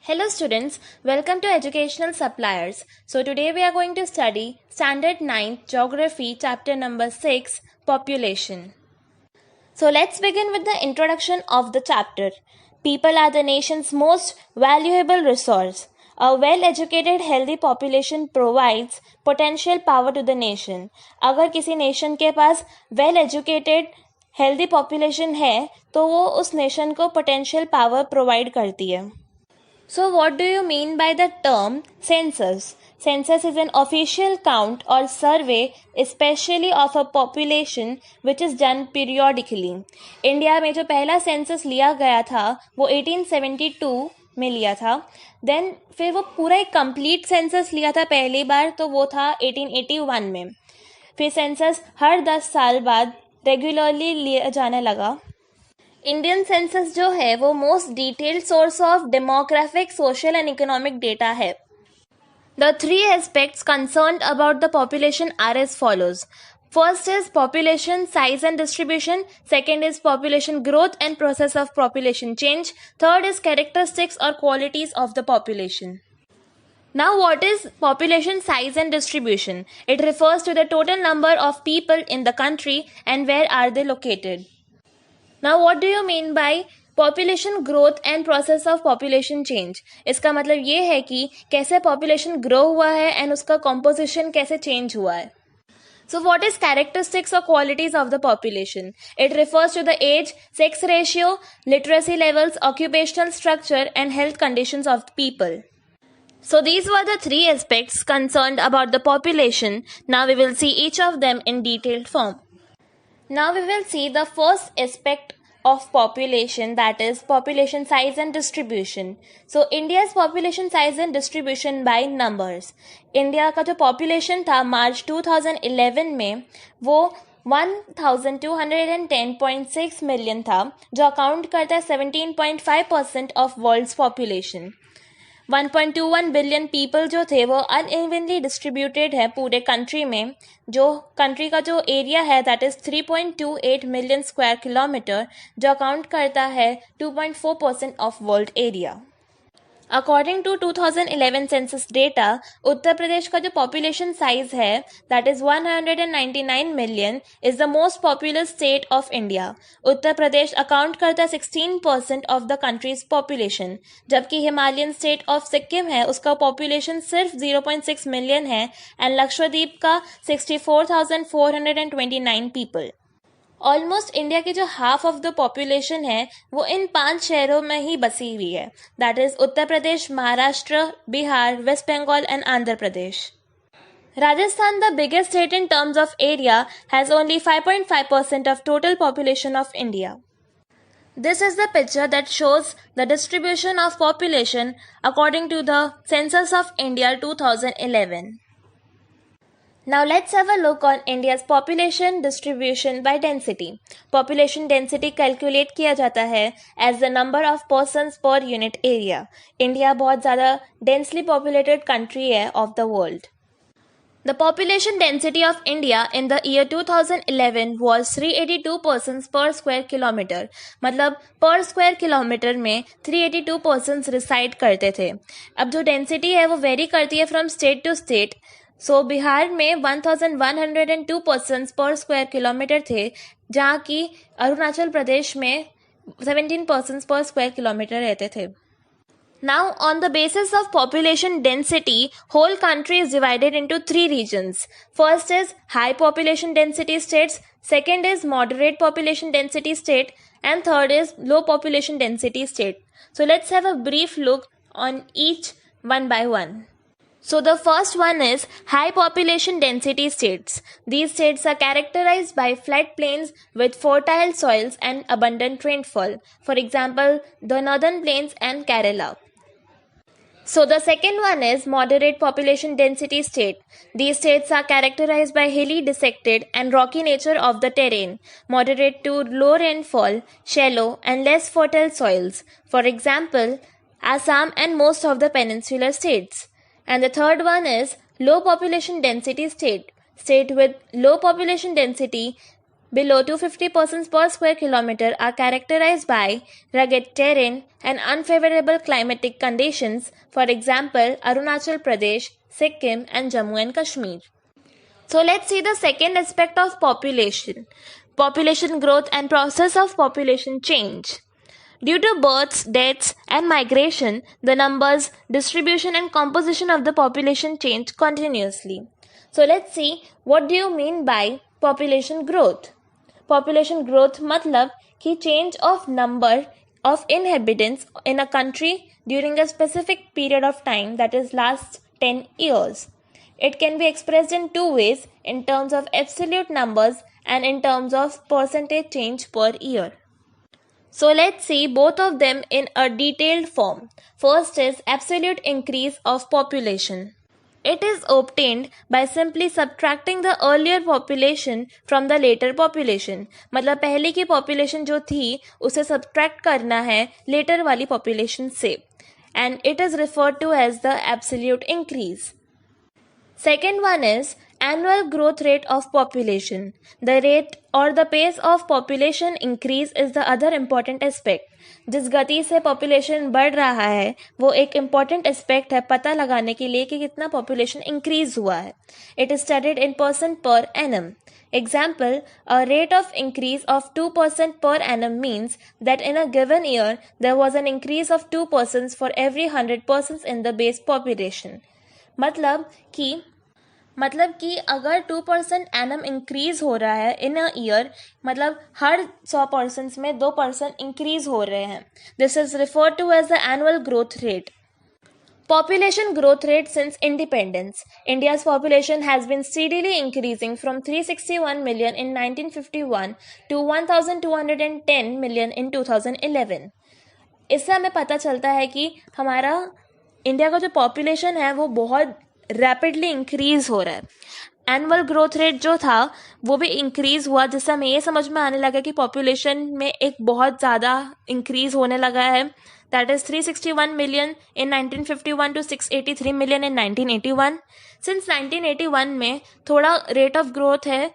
Hello students, welcome to Educational Suppliers. So today we are going to study Standard 9th Geography chapter number 6 Population. So let's begin with the introduction of the chapter. People are the nation's most valuable resource. A well-educated healthy population provides potential power to the nation. अगर किसी nation के पास well-educated healthy population है तो वो उस nation को potential power provide करती है. So what do you mean by the term census? Census is an official count or survey especially of a population which is done periodically. India में जो पहला सेंसस लिया गया था वो 1872 में लिया था. देन फिर वो पूरा एक कंप्लीट सेंसस लिया था पहली बार, तो वो था 1881 में. फिर सेंसस हर 10 साल बाद रेगुलरली लिया जाने लगा. इंडियन सेंसस जो है वो most detailed source of demographic, social and economic data है. The three aspects concerned about the population are as follows. First is population size and distribution, second is population growth and process of population change, third is characteristics और qualities of the population. Now what is population size and distribution? It refers to the total number of people in the country and where are they located. Now what do you mean by population growth and process of population change? इसका मतलब ये है कि कैसे population grow हुआ है and उसका composition कैसे change हुआ है. So what is characteristics or qualities of the population? It refers to the age, sex ratio, literacy levels, occupational structure and health conditions of the people. So these were the three aspects concerned about the population. Now we will see each of them in detailed form. Now we will see the first aspect of population, that is population size and distribution. So India's population size and distribution by numbers. India का जो population था मार्च 2011 में वो 1210.6 million था, जो account करता है 17.5% of world's population. 1.21 billion people जो थे वो अनइवनली डिस्ट्रीब्यूटेड है पूरे कंट्री में. जो कंट्री का जो एरिया है that is 3.28 million square kilometre, जो अकाउंट करता है 2.4% of world area. According to 2011 census data, Uttar Pradesh का जो पॉपुलेशन साइज है that is 199 million is the most populous state of India. Uttar Pradesh account करता है 16% ऑफ द कंट्रीज पॉपुलेशन, जबकि हिमालयन स्टेट ऑफ सिक्किम है उसका पॉपुलेशन सिर्फ 0.6 मिलियन है एंड लक्षद्वीप का 64,429 पीपल. ऑलमोस्ट इंडिया की जो हाफ ऑफ द पॉपुलेशन है वो इन 5 शहरों में ही बसी हुई है, that is Uttar Pradesh, Maharashtra, Bihar, West Bengal and Andhra Pradesh. Rajasthan, the biggest state in terms of area, has only 5.5% of total population of India. This is the picture that shows the distribution of population according to the Census of India 2011. Now let's have a look on India's population distribution by density. Population density calculate किया जाता है as the number of persons per unit area. India बहुत ज़्यादा densely populated country है of the world. The population density of India in the year 2011 was 382 persons per square kilometer. मतलब per square kilometer में 382 persons reside करते थे. अब जो density है वो vary करती है from state to state. सो बिहार में 1102 पर्सन्स पर स्क्वायर किलोमीटर थे, जहाँ की अरुणाचल प्रदेश में 17 पर्सन्स पर स्क्वायर किलोमीटर रहते थे. Now, on the basis of population density, whole country is divided into 3 regions. First is high population density states, second is moderate population density state, and third is low population density state. So let's have a brief look on each one by one. So the first one is high population density states. These states are characterized by flat plains with fertile soils and abundant rainfall. For example, the northern plains and Kerala. So the second one is moderate population density state. These states are characterized by hilly, dissected and rocky nature of the terrain, moderate to low rainfall, shallow and less fertile soils. For example, Assam and most of the peninsular states. And the third one is low population density state. State with low population density below 250 persons per square kilometer are characterized by rugged terrain and unfavorable climatic conditions, for example, Arunachal Pradesh, Sikkim, and Jammu and Kashmir. So let's see the second aspect of population growth and process of population change. Due to births, deaths, and migration, the numbers, distribution, and composition of the population change continuously. So let's see, what do you mean by population growth? Population growth मतलब कि change of number of inhabitants in a country during a specific period of time, that is last 10 years. It can be expressed in two ways, in terms of absolute numbers and in terms of percentage change per year. So let's see both of them in a detailed form. First is absolute increase of population. It is obtained by simply subtracting the earlier population from the later population. मतलब पहले की population जो थी उसे subtract करना है later वाली population से, and it is referred to as the absolute increase. Second one is annual growth rate of population. The rate or the pace of population increase is the other important aspect. जिस गति से population बढ़ रहा है वो एक important aspect है पता लगाने के लिए कि कितना population increase हुआ है. It is studied in percent per annum. Example, a rate of increase of 2% per annum means that in a given year there was an increase of 2 persons for every 100 persons in the base population. मतलब कि अगर 2% annum increase हो रहा है इन a year, मतलब हर 100 persons में 2% increase हो रहे हैं. This is refer to as the annual growth rate. Population growth rate since independence. India's population has been steadily increasing from 361 million in 1951 to 1210 million in 2011. इससे हमें पता चलता है कि हमारा इंडिया का जो पॉपुलेशन है वो बहुत रैपिडली इंक्रीज हो रहा है. एनुअल ग्रोथ रेट जो था वो भी इंक्रीज हुआ, जिससे हमें ये समझ में आने लगा कि पॉपुलेशन में एक बहुत ज़्यादा इंक्रीज होने लगा है. That is 361 million in 1951 to 683 million in 1981. Since 1981 में थोड़ा रेट ऑफ ग्रोथ है,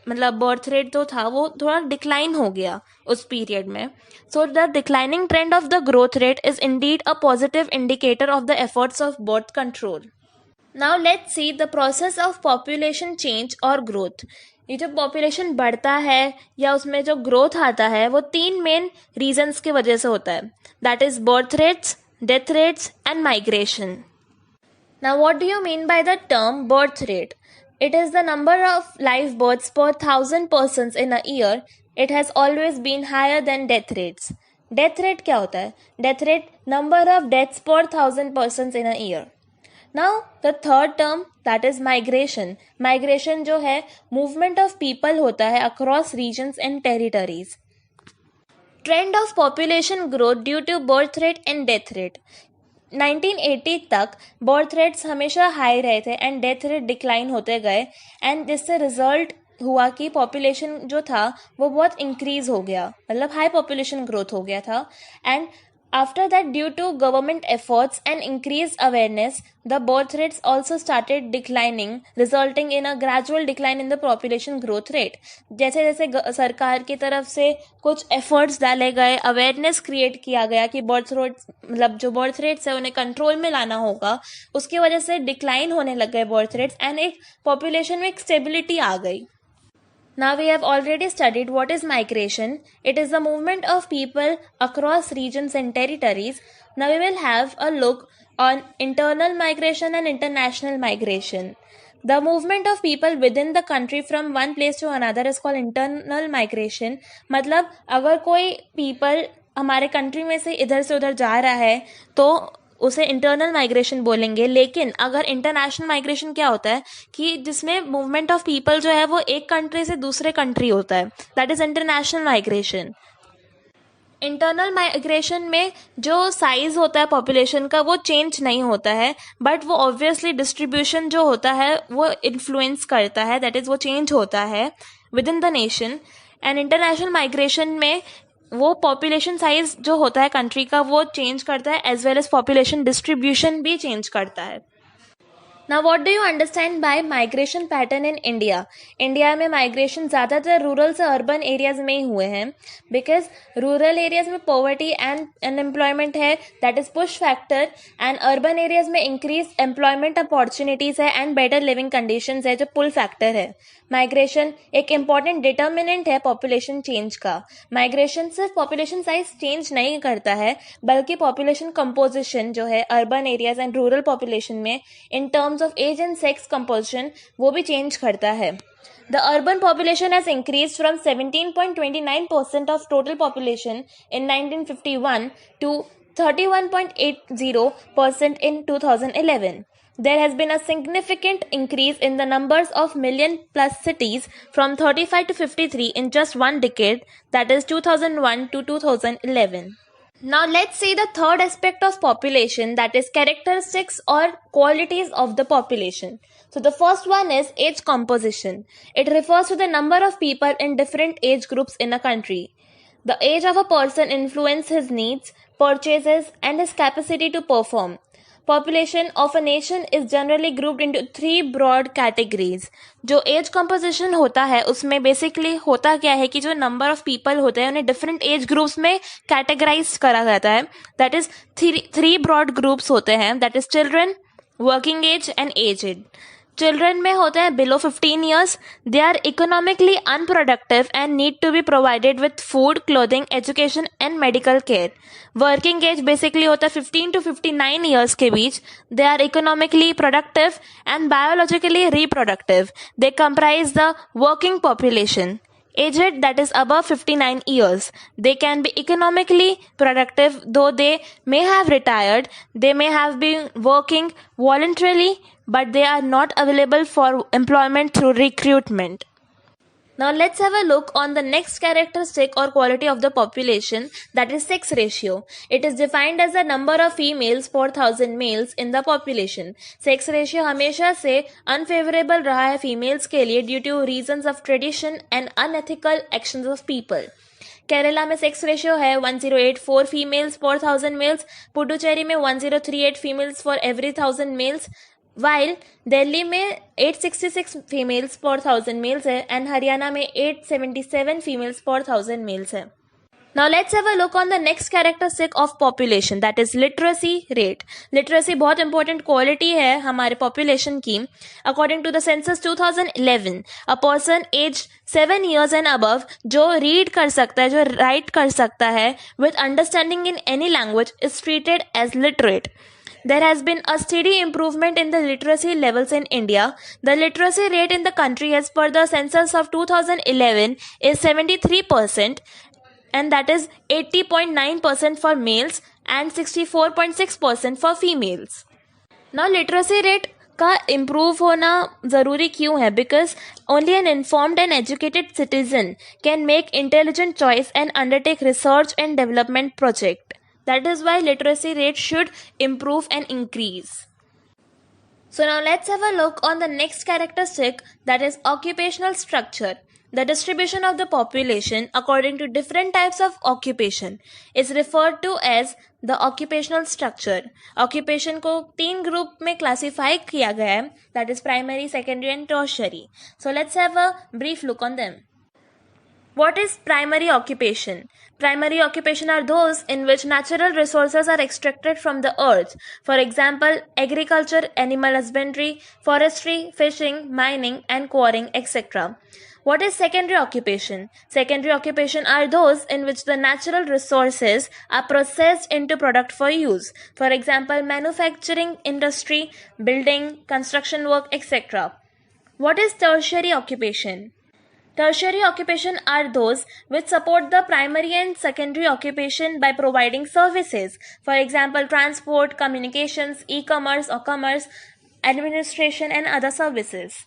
मतलब बर्थ रेट जो था वो थोड़ा डिक्लाइन हो गया उस पीरियड में. So the declining trend of the growth rate is indeed a positive indicator of the efforts of birth control. Now let's see the process of population change और growth. ये जो पॉपुलेशन बढ़ता है या उसमें जो ग्रोथ आता है वो 3 मेन रीजन्स की वजह से होता है. That is birth rates, death rates and migration. Now what do you mean by the term birth rate? It is the number of live births per 1000 persons in a year. It has always been higher than death rates. Death rate क्या होता है? Death rate number of deaths per 1000 persons in a year. Now the third term, that is migration. Migration जो है movement of people होता है across regions and territories. Trend of population growth due to birth rate and death rate. 1980 तक birth rates हमेशा high रहे थे and death rate decline होते गए, एंड जिससे रिजल्ट हुआ कि पॉपुलेशन जो था वो बहुत इंक्रीज हो गया, मतलब हाई पॉपुलेशन ग्रोथ हो गया था. And after that, due to government efforts and increase awareness, the birth rates also started declining, resulting in a gradual decline in the population growth rate. जैसे जैसे सरकार की तरफ से कुछ एफर्ट्स डाले गए, अवेयरनेस क्रिएट किया गया कि बर्थ रेट, मतलब जो बर्थ रेट्स है उन्हें कंट्रोल में लाना होगा, उसकी वजह से डिक्लाइन होने लग गए बर्थ रेट्स एंड एक पॉपुलेशन में एक स्टेबिलिटी आ गई. Now we have already studied what is migration. It is the movement of people across regions and territories. Now we will have a look on internal migration and international migration. The movement of people within the country from one place to another is called internal migration. मतलब अगर कोई people हमारे country में से इधर से उधर जा रहा है तो उसे इंटरनल माइग्रेशन बोलेंगे. लेकिन अगर इंटरनेशनल माइग्रेशन क्या होता है कि जिसमें मूवमेंट ऑफ पीपल जो है वो एक कंट्री से दूसरे कंट्री होता है, that is international migration. Internal migration में जो साइज होता है पॉपुलेशन का वो चेंज नहीं होता है, बट वो ऑब्वियसली डिस्ट्रीब्यूशन जो होता है वो इन्फ्लुएंस करता है, दैट इज वो चेंज होता है with in the nation. And international migration में वो पॉपुलेशन साइज जो होता है कंट्री का वो चेंज करता है, as well as population distribution भी चेंज करता है. Now what do you understand by migration pattern in India? India में माइग्रेशन ज़्यादातर रूरल से अर्बन एरियाज में ही हुए हैं, बिकॉज रूरल एरियाज में पॉवर्टी एंड अनएम्प्लॉयमेंट है, that is push factor, and urban areas में इंक्रीज एम्प्लॉयमेंट अपॉर्चुनिटीज है एंड बेटर लिविंग कंडीशंस है, जो पुल फैक्टर है. माइग्रेशन एक इम्पॉर्टेंट डिटर्मिनेंट है पॉपुलेशन चेंज का. माइग्रेशन सिर्फ पॉपुलेशन साइज चेंज नहीं करता है, बल्कि पॉपुलेशन कंपोजिशन जो है urban areas and rural population में in terms of age and sex composition वो भी change करता है. The urban population has increased from 17.29% of total population in 1951 to 31.80% in 2011. There has been a significant increase in the numbers of million plus cities from 35 to 53 in just one decade, that is 2001 to 2011. Now let's see the third aspect of population, that is characteristics or qualities of the population. So the first one is age composition. It refers to the number of people in different age groups in a country. The age of a person influences his needs, purchases and his capacity to perform. Population of a nation is generally grouped into 3 broad categories. जो as composition होता है उसमें basically होता क्या है कि जो number of people होते हैं उन्हें डिफरेंट एज ग्रुप्स में कैटेगराइज करा जाता है. दैट इज 3 ब्रॉड ग्रुप्स होते हैं, that is children, working age and aged. Children में होते हैं below 15 years. They are economically unproductive and need to be provided with food, clothing, education and medical care. Working age basically होता है 15 to 59 years के बीच. They are economically productive and biologically reproductive. They comprise the working population. Aged, that is above 59 years. They can be economically productive, though they may have retired. They may have been working voluntarily, but they are not available for employment through recruitment. Now let's have a look on the next characteristic or quality of the population, that is sex ratio. It is defined as the number of females per 1000 males in the population. Sex ratio हमेशा से unfavorable रहा है females के लिए due to reasons of tradition and unethical actions of people. Kerala में sex ratio है 1084 females पर 1000 mails, Puducherry में 1038 females for every 1000 males, while Delhi में 866 फीमेल्स पर 1000 मेल्स है एंड हरियाणा में 877 फीमेल्स पर 1000 मेल्स है. Now let's have a look on the next characteristic of population, that is literacy rate. Literacy बहुत important quality है हमारे population की. According to the census 2011, a person aged 7 years and above जो read कर सकता है, जो write कर सकता है with understanding in any language is treated as literate. There has been a steady improvement in the literacy levels in India. The literacy rate in the country as per the census of 2011 is 73%. And that is 80.9% for males and 64.6% for females. Now literacy rate का improve होना ज़रूरी क्यों है? Because only an informed and educated citizen can make intelligent choice and undertake research and development project. That is why literacy rate should improve and increase. So now let's have a look on the next characteristic, that is occupational structure. The distribution of the population according to different types of occupation is referred to as the occupational structure. Occupation को 3 group में classify किया गया है, that is primary, secondary and tertiary. So let's have a brief look on them. What is primary occupation? Primary occupation are those in which natural resources are extracted from the earth. For example, agriculture, animal husbandry, forestry, fishing, mining and quarrying, etc. What is secondary occupation? Secondary occupation are those in which the natural resources are processed into product for use. For example, manufacturing industry, building, construction work, etc. What is tertiary occupation? Tertiary occupation are those which support the primary and secondary occupation by providing services. For example, transport, communications, e-commerce or commerce, administration and other services.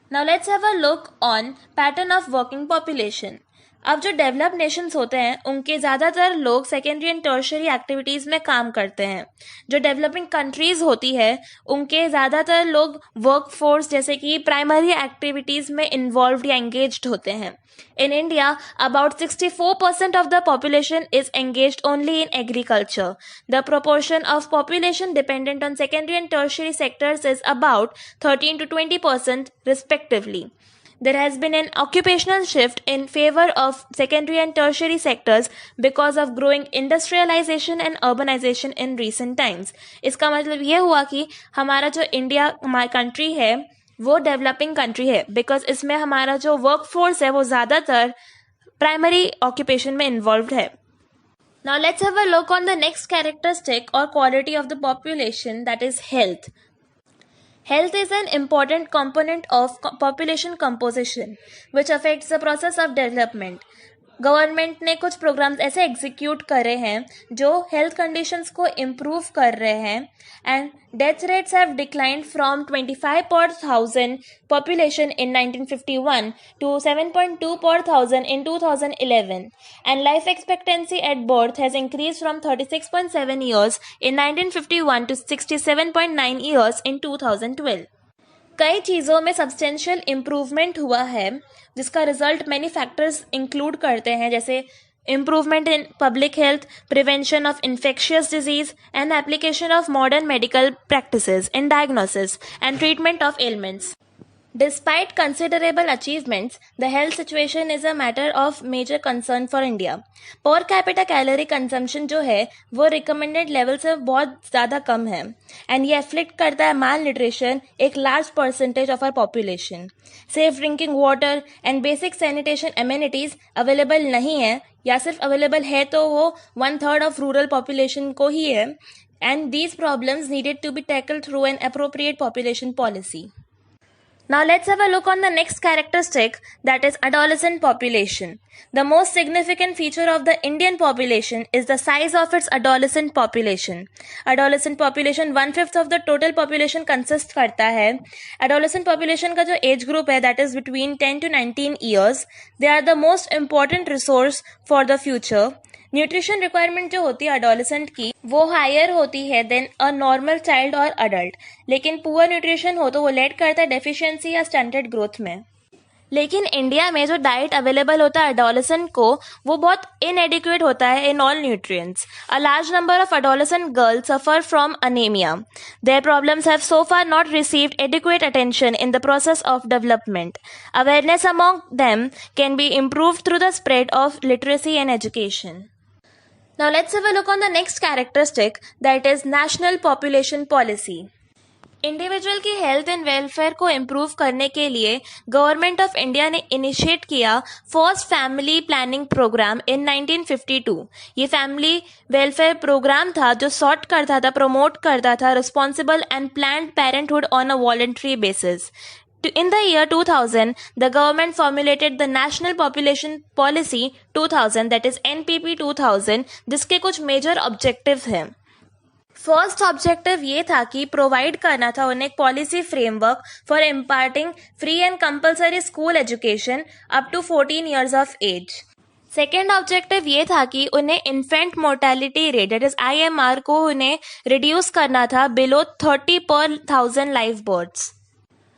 Now let's have a look on pattern of working population. अब जो develop Nations होते हैं उनके ज़्यादातर लोग secondary and tertiary activities में काम करते हैं. जो डेवलपिंग कंट्रीज़ होती है उनके ज़्यादातर लोग वर्क फोर्स जैसे कि प्राइमरी एक्टिविटीज़ में इन्वॉल्व या एंगेज्ड होते हैं. In India, about 64% of the population is engaged only in agriculture. The proportion of population dependent on secondary and tertiary sectors is about 13 to 20% respectively. There has been an occupational shift in favor of secondary and tertiary sectors because of growing industrialization and urbanization in recent times. इसका मतलब ये हुआ कि हमारा जो India country है वो developing country है बिकॉज इसमें हमारा जो वर्क फोर्स है वो ज़्यादातर प्राइमरी ऑक्यूपेशन में इन्वॉल्व है. Now let's have a look on the next characteristic or quality of the population, that is health. Health is an important component of population composition which affects the process of development. Government ने कुछ programmes ऐसे execute करे हैं जो health conditions को improve कर रहे हैं and death rates have declined from 25 per thousand population in 1951 to 7.2 per thousand in 2011 and life expectancy at birth has increased from 36.7 years in 1951 to 67.9 years in 2012. कई चीज़ों में सब्सटेंशियल इम्प्रूवमेंट हुआ है जिसका रिजल्ट मैनी फैक्टर्स इंक्लूड करते हैं जैसे improvement in public health, prevention of infectious disease and application of modern medical practices in diagnosis and treatment of elements. Despite considerable achievements, the health situation is a matter of major concern for India. Per capita calorie consumption जो है वो recommended level से बहुत ज़्यादा कम है and ये afflict करता है malnutrition एक large percentage of our population. Safe drinking water and basic sanitation amenities available नहीं है या सिर्फ available है तो वो 1/3 of rural population को ही है and these problems needed to be tackled through an appropriate population policy. Now let's have a look on the next characteristic, that is adolescent population. The most significant feature of the Indian population is the size of its adolescent population. Adolescent population 1/5 of the total population consist करता है. Adolescent population का जो age group है that is between 10 to 19 years. They are the most important resource for the future. Nutrition requirement जो होती है adolescent की वो हायर होती है देन अ नॉर्मल चाइल्ड और अडल्ट, लेकिन पुअर न्यूट्रिशन हो तो वो लेड करता है डेफिशिएंसी या स्टंटेड ग्रोथ में. लेकिन इंडिया में जो डाइट अवेलेबल होता है अडोलेसेंट को वो बहुत इनएडिक्वेट होता है in all nutrients. A large number of adolescent girls suffer from anaemia. Their problems have so far not received adequate attention in the process of development. Awareness among them can be improved through the spread of literacy and education. Now let's have a look on the next characteristic, that is National Population Policy. Individual की health and welfare को improve करने के लिए government of India ने initiate किया first family planning programme इन 1952. ये family welfare programme था जो सॉर्ट करता था, प्रमोट करता था responsible and planned parenthood on a voluntary basis. In the year 2000, the government formulated the National Population Policy 2000, that is NPP 2000, जिसके कुछ मेजर ऑब्जेक्टिव हैं. फर्स्ट ऑब्जेक्टिव ये था कि प्रोवाइड करना था उन्हें एक policy framework for imparting free and compulsory school education up to 14 years of age. Second objective ये था कि उन्हें infant mortality rate that is IMR को उन्हें रिड्यूस करना था below 30 per 1000 live births.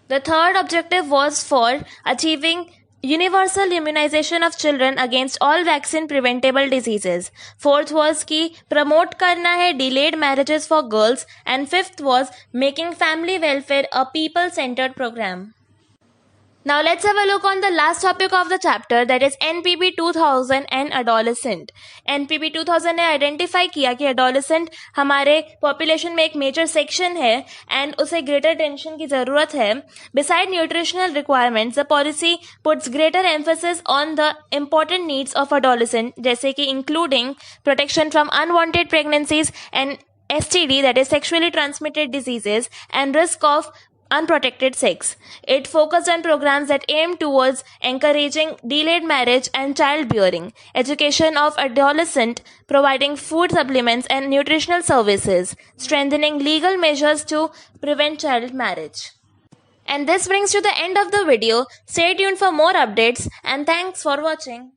The third objective was for achieving universal immunization of children against all vaccine preventable diseases. Fourth was कि promote करना है delayed marriages for girls and fifth was making family welfare a people-centered program. Now let's have a look on the last topic of the chapter, that is NPP 2000 and adolescent. NPP 2000 ने identify किया कि adolescent हमारे population में एक major section है and उसे greater attention की ज़रूरत है. Beside nutritional requirements the policy puts greater emphasis on the important needs of adolescent, जैसे कि including protection from unwanted pregnancies and STD, that is sexually transmitted diseases, and risk of unprotected sex. It focused on programs that aim towards encouraging delayed marriage and childbearing, education of adolescent, providing food supplements and nutritional services, strengthening legal measures to prevent child marriage. And this brings to the end of the video. Stay tuned for more updates and thanks for watching.